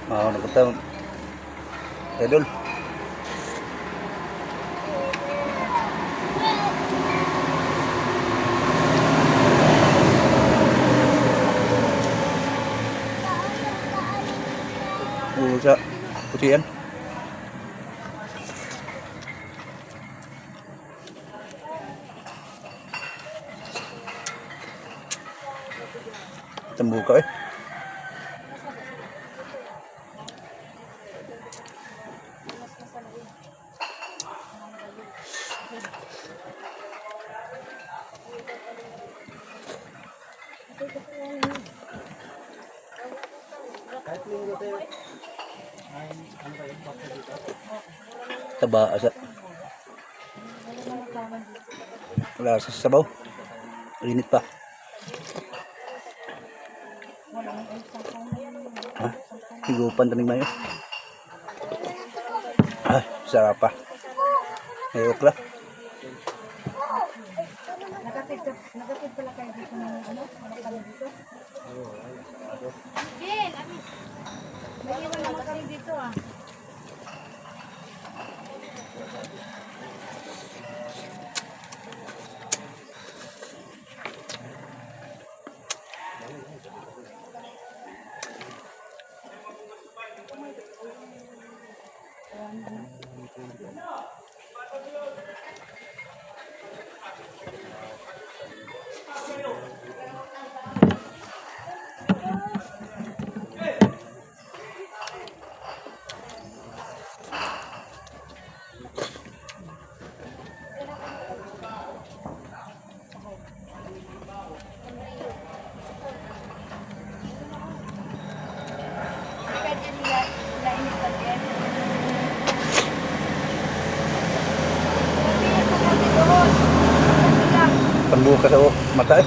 Nagpunta. Idol. Sa pusian. Tembuka taba asa. Wala sa sabaw. Init pa. Higupan tanig mayo. Sarap pa. Ayok lang. Nagkapit pala kayo dito ng ano? Kami dito? Jen, amis. May iwan naman kami dito ah. Pembuka sa mata